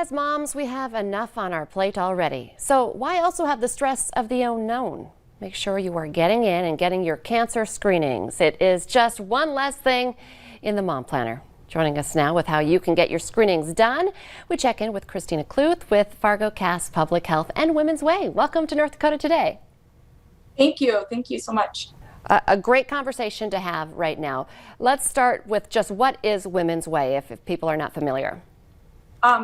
as moms, we have enough on our plate already. So why also have the stress of the unknown? Make sure you are getting in and getting your cancer screenings. It is just one less thing in the Mom Planner. Joining us now with how you can get your screenings done, we check in with Christina Kluth with Fargo-Cass Public Health and Women's Way. Welcome to North Dakota Today. Thank you. Thank you so much. A great conversation to have right now. Let's start with just what is Women's Way, if people are not familiar.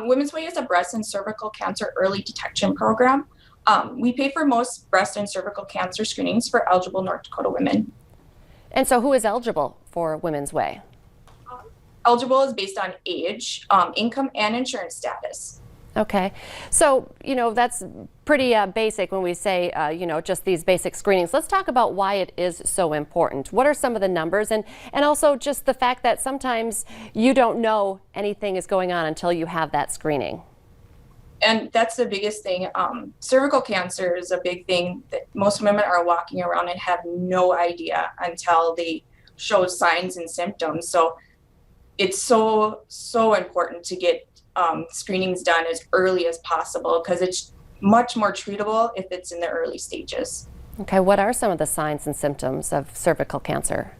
Women's Way is a breast and cervical cancer early detection program. We pay for most breast and cervical cancer screenings for eligible North Dakota women. And so who is eligible for Women's Way? Eligible is based on age, income, and insurance status. Okay. So, that's pretty basic when we say, just these basic screenings. Let's talk about why it is so important. What are some of the numbers and also just the fact that sometimes you don't know anything is going on until you have that screening? And that's the biggest thing. Cervical cancer is a big thing that most women are walking around and have no idea until they show signs and symptoms. So it's so important to get screenings done as early as possible because it's much more treatable if it's in the early stages. Okay, what are some of the signs and symptoms of cervical cancer?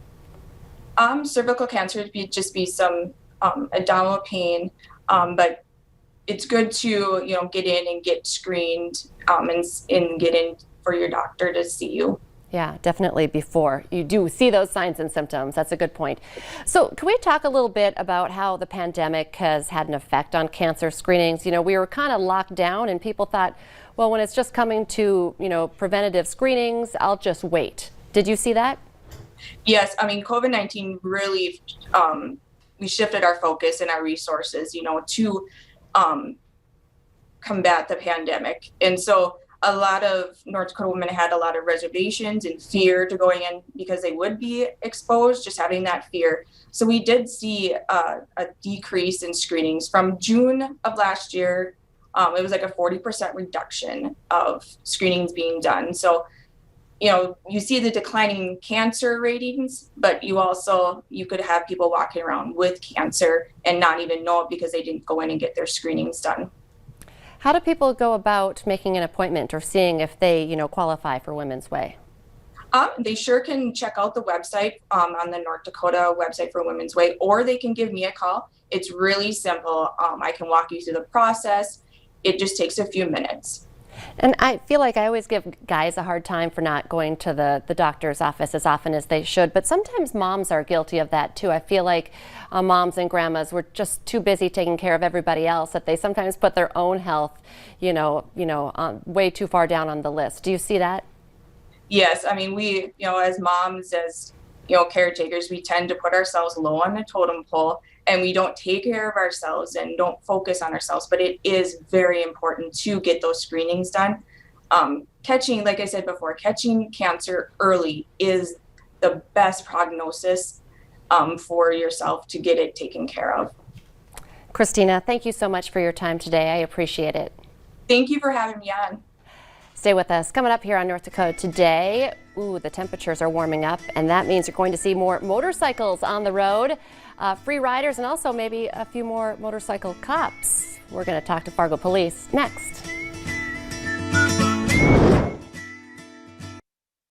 Cervical cancer would just be some abdominal pain, but it's good to get in and get screened and get in for your doctor to see you. Yeah, definitely before you do see those signs and symptoms. That's a good point. So can we talk a little bit about how the pandemic has had an effect on cancer screenings? We were kind of locked down and people thought, well, when it's just coming to, preventative screenings, I'll just wait. Did you see that? Yes, I mean, COVID-19 really, we shifted our focus and our resources, to combat the pandemic. And so a lot of North Dakota women had a lot of reservations and fear to going in because they would be exposed, just having that fear. So we did see a decrease in screenings from June of last year. It was like a 40% reduction of screenings being done. So, you see the declining cancer ratings, but you could have people walking around with cancer and not even know it because they didn't go in and get their screenings done. How do people go about making an appointment or seeing if they, qualify for Women's Way? They sure can check out the website on the North Dakota website for Women's Way, or they can give me a call. It's really simple. I can walk you through the process. It just takes a few minutes. And I feel like I always give guys a hard time for not going to the doctor's office as often as they should, but sometimes moms are guilty of that too. I feel like moms and grandmas were just too busy taking care of everybody else that they sometimes put their own health, way too far down on the list. Do you see that? Yes, I mean, we, as moms, as caretakers, we tend to put ourselves low on the totem pole and we don't take care of ourselves and don't focus on ourselves. But it is very important to get those screenings done. Like I said before, catching cancer early is the best prognosis for yourself to get it taken care of. Christina, thank you so much for your time today. I appreciate it. Thank you for having me on. Stay with us. Coming up here on North Dakota Today, the temperatures are warming up, and that means you're going to see more motorcycles on the road, free riders, and also maybe a few more motorcycle cops. We're going to talk to Fargo Police next.